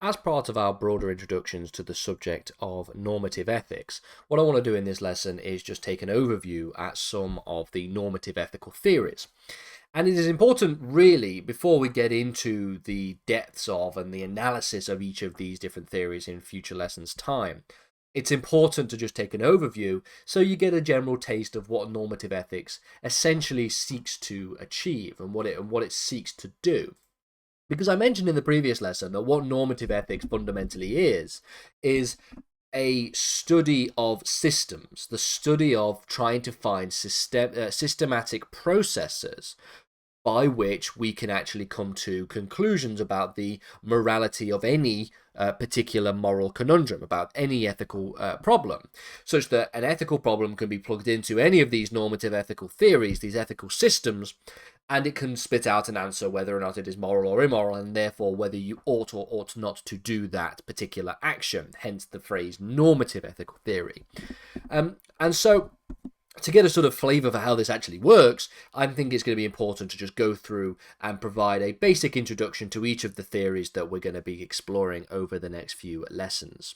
As part of our broader introductions to the subject of normative ethics, what I want to do in this lesson is just take an overview at some of the normative ethical theories. And it is important, really, before we get into the depths of and the analysis of each of these different theories in future lessons' time, it's important to just take an overview so you get a general taste of what normative ethics essentially seeks to achieve and what it seeks to do. Because I mentioned in the previous lesson that what normative ethics fundamentally is a study of systems, the study of trying to find systematic processes by which we can actually come to conclusions about the morality of any particular moral conundrum, about any ethical problem, such that an ethical problem can be plugged into any of these normative ethical theories, these ethical systems, and it can spit out an answer whether or not it is moral or immoral, and therefore whether you ought or ought not to do that particular action, hence the phrase normative ethical theory. And so, to get a sort of flavour for how this actually works, I think it's going to be important to just go through and provide a basic introduction to each of the theories that we're going to be exploring over the next few lessons.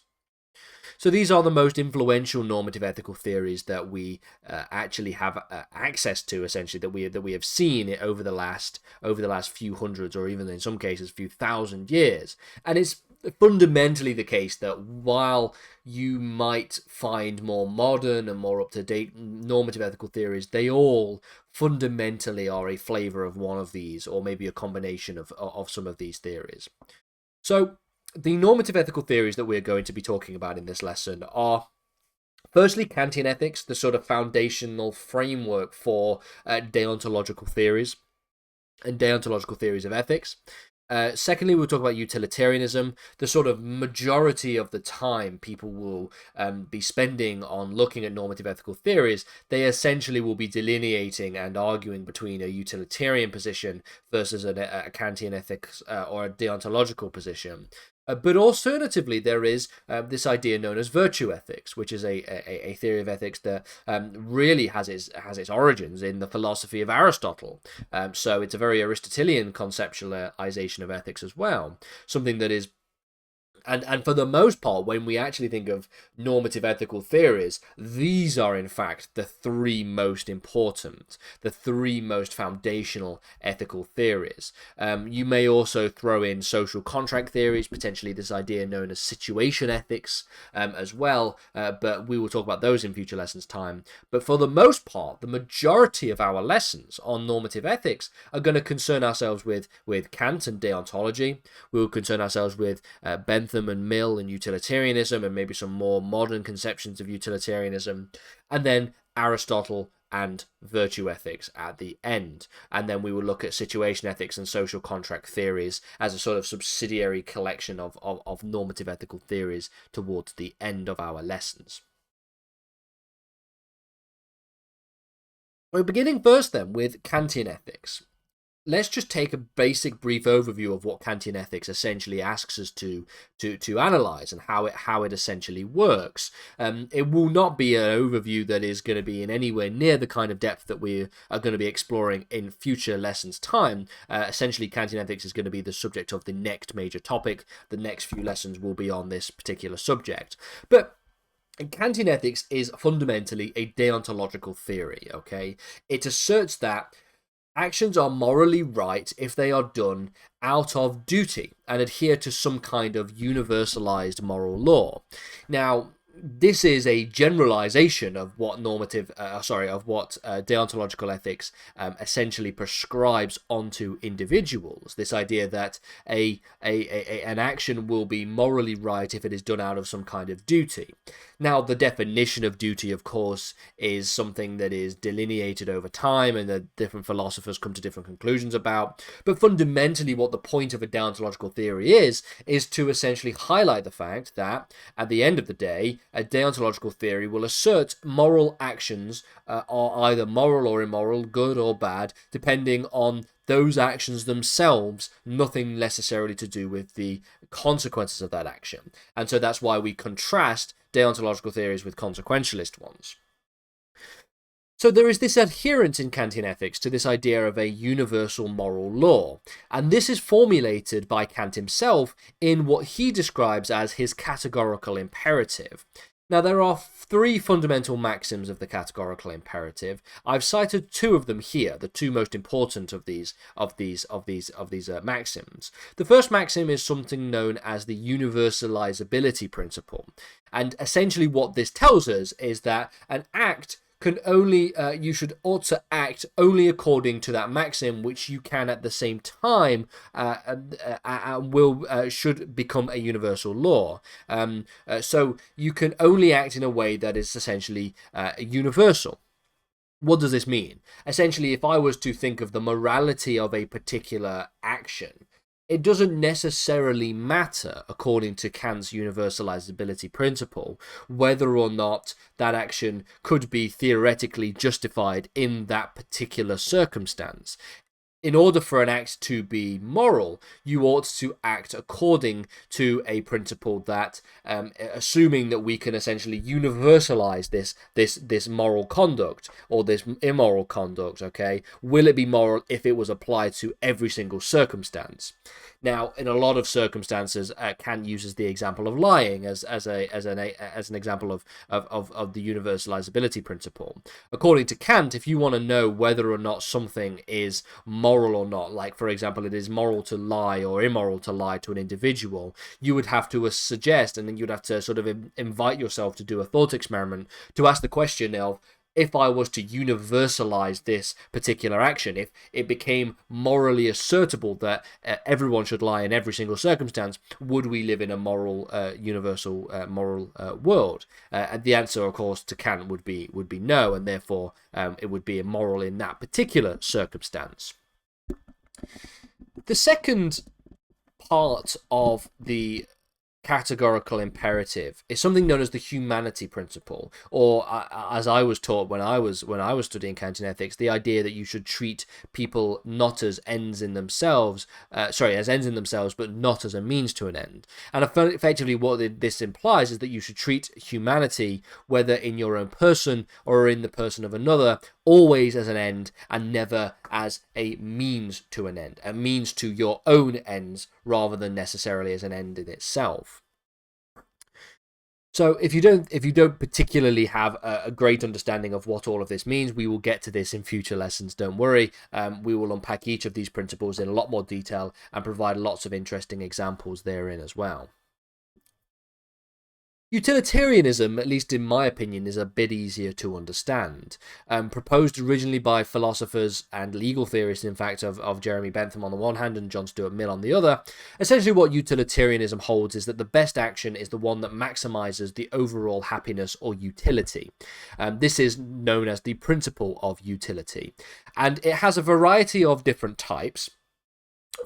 So these are the most influential normative ethical theories that we actually have access to, essentially, that we have seen it over the last few hundreds, or even in some cases, few thousand years. And it's fundamentally the case that while you might find more modern and more up-to-date normative ethical theories, they all fundamentally are a flavour of one of these, or maybe a combination of some of these theories. So the normative ethical theories that we're going to be talking about in this lesson are, firstly, Kantian ethics, the sort of foundational framework for deontological theories and deontological theories of ethics. Secondly, we'll talk about utilitarianism, the sort of majority of the time people will be spending on looking at normative ethical theories. They essentially will be delineating and arguing between a utilitarian position versus a Kantian ethics or a deontological position. But alternatively, there is this idea known as virtue ethics, which is a theory of ethics that really has its origins in the philosophy of Aristotle. So it's a very Aristotelian conceptualization of ethics as well, something that is. And for the most part, when we actually think of normative ethical theories, these are in fact the three most important, the three most foundational ethical theories. You may also throw in social contract theories, potentially this idea known as situation ethics as well, but we will talk about those in future lessons' time. But for the most part, the majority of our lessons on normative ethics are going to concern ourselves with Kant and deontology. We will concern ourselves with Bentham and Mill and utilitarianism, and maybe some more modern conceptions of utilitarianism, and then Aristotle and virtue ethics at the end. And then we will look at situation ethics and social contract theories as a sort of subsidiary collection of normative ethical theories towards the end of our lessons. We're beginning first then with Kantian ethics. Let's just take a basic brief overview of what Kantian ethics essentially asks us to analyze and how it essentially works. It will not be an overview that is going to be in anywhere near the kind of depth that we are going to be exploring in future lessons' time. Essentially, Kantian ethics is going to be the subject of the next major topic. The next few lessons will be on this particular subject. But Kantian ethics is fundamentally a deontological theory, okay? It asserts that actions are morally right if they are done out of duty and adhere to some kind of universalized moral law. Now, this is a generalization of what deontological ethics essentially prescribes onto individuals. This idea that an action will be morally right if it is done out of some kind of duty. Now, the definition of duty, of course, is something that is delineated over time and that different philosophers come to different conclusions about. But fundamentally, what the point of a deontological theory is to essentially highlight the fact that, at the end of the day, a deontological theory will assert moral actions are either moral or immoral, good or bad, depending on those actions themselves, nothing necessarily to do with the consequences of that action. And so that's why we contrast deontological theories with consequentialist ones. So there is this adherence in Kantian ethics to this idea of a universal moral law, and this is formulated by Kant himself in what he describes as his categorical imperative. Now, there are three fundamental maxims of the categorical imperative. I've cited two of them here, the two most important of these maxims. The first maxim is something known as the universalizability principle, and essentially what this tells us is that an act can only ought to act only according to that maxim, which you can at the same time should become a universal law. So you can only act in a way that is essentially universal. What does this mean? Essentially, if I was to think of the morality of a particular action, it doesn't necessarily matter, according to Kant's universalizability principle, whether or not that action could be theoretically justified in that particular circumstance. In order for an act to be moral, you ought to act according to a principle that, assuming that we can essentially universalize this moral conduct or this immoral conduct, okay, will it be moral if it was applied to every single circumstance? Now, in a lot of circumstances, Kant uses the example of lying as an example of the universalizability principle. According to Kant, if you want to know whether or not something is moral or not, like for example, it is moral to lie or immoral to lie to an individual, you would have to suggest, and then you'd have to sort of invite yourself to do a thought experiment to ask the question of, if I was to universalize this particular action, if it became morally assertable that everyone should lie in every single circumstance, would we live in a moral, universal moral world? And the answer, of course, to Kant would be no, and therefore it would be immoral in that particular circumstance. The second part of the categorical imperative is something known as the humanity principle, or as I was taught when I was studying Kantian ethics, the idea that you should treat people not as ends in themselves, as ends in themselves, but not as a means to an end. And effectively, what this implies is that you should treat humanity, whether in your own person or in the person of another, always as an end and never as a means to an end, a means to your own ends rather than necessarily as an end in itself. So if you don't particularly have a great understanding of what all of this means, we will get to this in future lessons, don't worry. We will unpack each of these principles in a lot more detail and provide lots of interesting examples therein as well. Utilitarianism, at least in my opinion, is a bit easier to understand. Proposed originally by philosophers and legal theorists, in fact, of Jeremy Bentham on the one hand and John Stuart Mill on the other, essentially what utilitarianism holds is that the best action is the one that maximizes the overall happiness or utility. This is known as the principle of utility. And it has a variety of different types.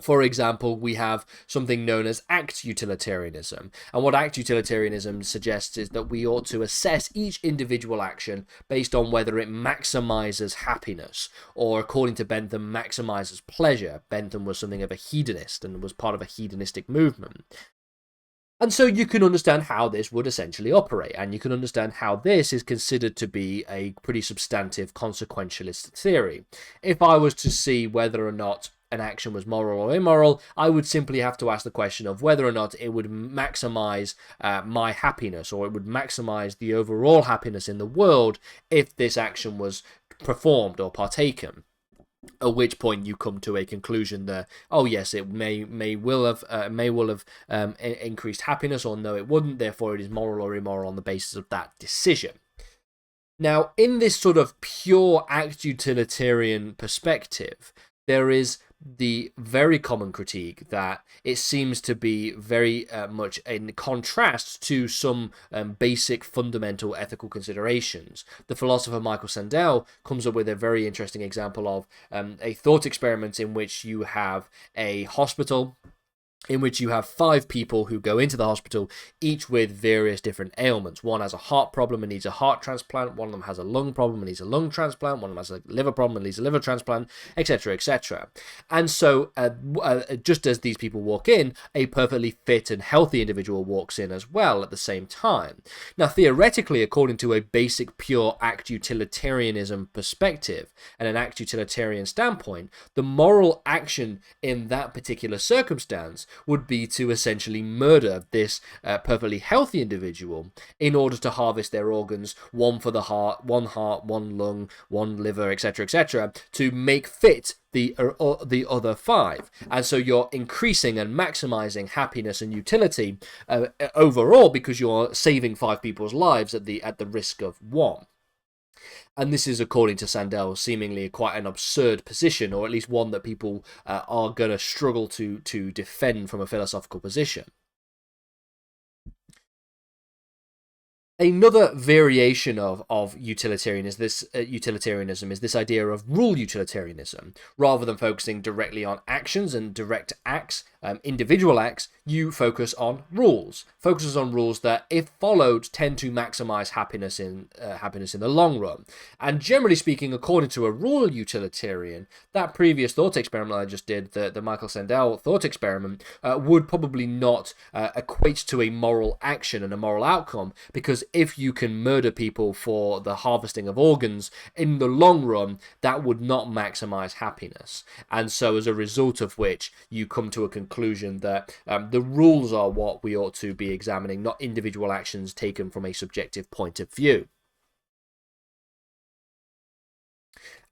For example, we have something known as act utilitarianism. And what act utilitarianism suggests is that we ought to assess each individual action based on whether it maximizes happiness, or according to Bentham, maximizes pleasure. Bentham was something of a hedonist and was part of a hedonistic movement. And so you can understand how this would essentially operate, and you can understand how this is considered to be a pretty substantive consequentialist theory. If I was to see whether or not an action was moral or immoral, I would simply have to ask the question of whether or not it would maximize my happiness, or it would maximize the overall happiness in the world if this action was performed or partaken. At which point you come to a conclusion that, oh yes, it may well have increased happiness, or no, it wouldn't. Therefore, it is moral or immoral on the basis of that decision. Now, in this sort of pure act utilitarian perspective, there is the very common critique that it seems to be very much in contrast to some basic fundamental ethical considerations. The philosopher Michael Sandel comes up with a very interesting example of a thought experiment in which you have a hospital in which you have 5 people who go into the hospital, each with various different ailments. One has a heart problem and needs a heart transplant, one of them has a lung problem and needs a lung transplant, one of them has a liver problem and needs a liver transplant, etc., etc. And so, just as these people walk in, a perfectly fit and healthy individual walks in as well at the same time. Now, theoretically, according to a basic pure act utilitarianism perspective and an act utilitarian standpoint, the moral action in that particular circumstance would be to essentially murder this perfectly healthy individual in order to harvest their organs, one for the heart, one lung, one liver, etc., etc., to make fit the other 5. And so you're increasing and maximizing happiness and utility overall, because you're saving 5 people's lives at the risk of 1. And this is, according to Sandel, seemingly quite an absurd position, or at least one that people are going to struggle to defend from a philosophical position. Another variation of utilitarianism is this idea of rule utilitarianism. Rather than focusing directly on actions and direct acts, individual acts, you focus on rules. Focuses on rules that, if followed, tend to maximize happiness in the long run. And generally speaking, according to a rule utilitarian, that previous thought experiment I just did, the Michael Sandel thought experiment, would probably not equate to a moral action and a moral outcome, because if you can murder people for the harvesting of organs, in the long run, that would not maximize happiness. And so, as a result of which, you come to a conclusion that the rules are what we ought to be examining, not individual actions taken from a subjective point of view.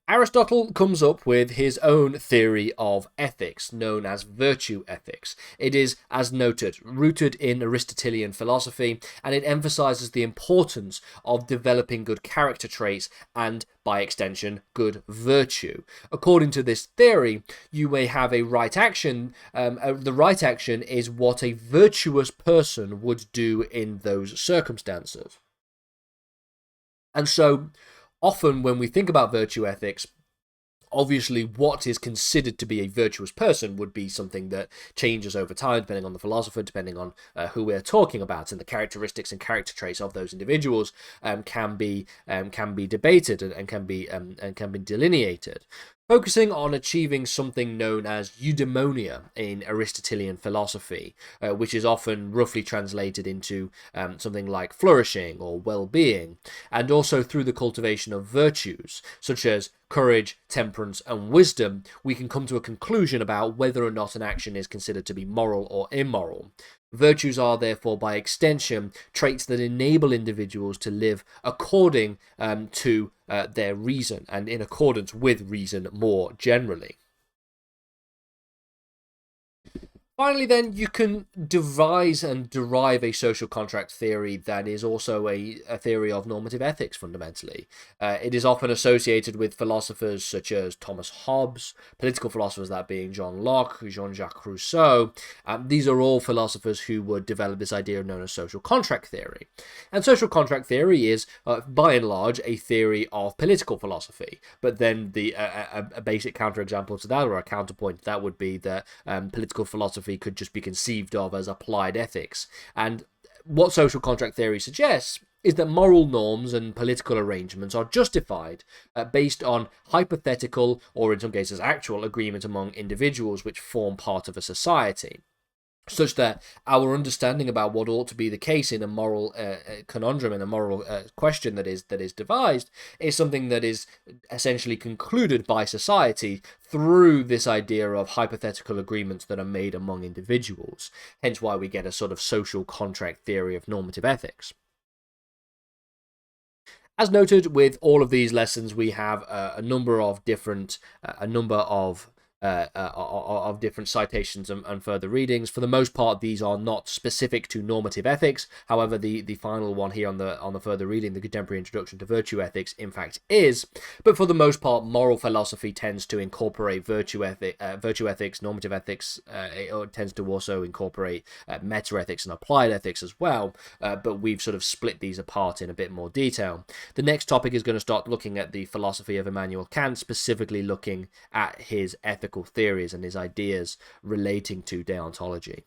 Aristotle comes up with his own theory of ethics, known as virtue ethics. It is, as noted, rooted in Aristotelian philosophy, and it emphasizes the importance of developing good character traits and, by extension, good virtue. According to this theory, you may have a right action. The right action is what a virtuous person would do in those circumstances. And so, often when we think about virtue ethics, obviously what is considered to be a virtuous person would be something that changes over time, depending on the philosopher, depending on who we're talking about, and the characteristics and character traits of those individuals can be debated and can be delineated. Focusing on achieving something known as eudaimonia in Aristotelian philosophy, which is often roughly translated into something like flourishing or well-being, and also through the cultivation of virtues, such as courage, temperance, and wisdom, we can come to a conclusion about whether or not an action is considered to be moral or immoral. Virtues are therefore, by extension, traits that enable individuals to live according to their reason, and in accordance with reason more generally. Finally, then, you can devise and derive a social contract theory that is also a theory of normative ethics, fundamentally. It is often associated with philosophers such as Thomas Hobbes, political philosophers, that being John Locke, Jean-Jacques Rousseau. These are all philosophers who would develop this idea known as social contract theory. And social contract theory is, by and large, a theory of political philosophy. But then a basic counterexample to that, or a counterpoint to that, would be that political philosophy could just be conceived of as applied ethics. And what social contract theory suggests is that moral norms and political arrangements are justified based on hypothetical, or in some cases actual, agreement among individuals which form part of a society, such that our understanding about what ought to be the case in a moral conundrum, in a moral question that is devised, is something that is essentially concluded by society through this idea of hypothetical agreements that are made among individuals. Hence why we get a sort of social contract theory of normative ethics. As noted, with all of these lessons, we have a number of different different citations and further readings. For the most part, these are not specific to normative ethics. However, the final one here on the further reading, the Contemporary Introduction to Virtue Ethics, in fact is. But for the most part, moral philosophy tends to incorporate virtue ethics, normative ethics. It tends to also incorporate meta-ethics and applied ethics as well. But we've sort of split these apart in a bit more detail. The next topic is going to start looking at the philosophy of Immanuel Kant, specifically looking at his ethical ethical theories and his ideas relating to deontology.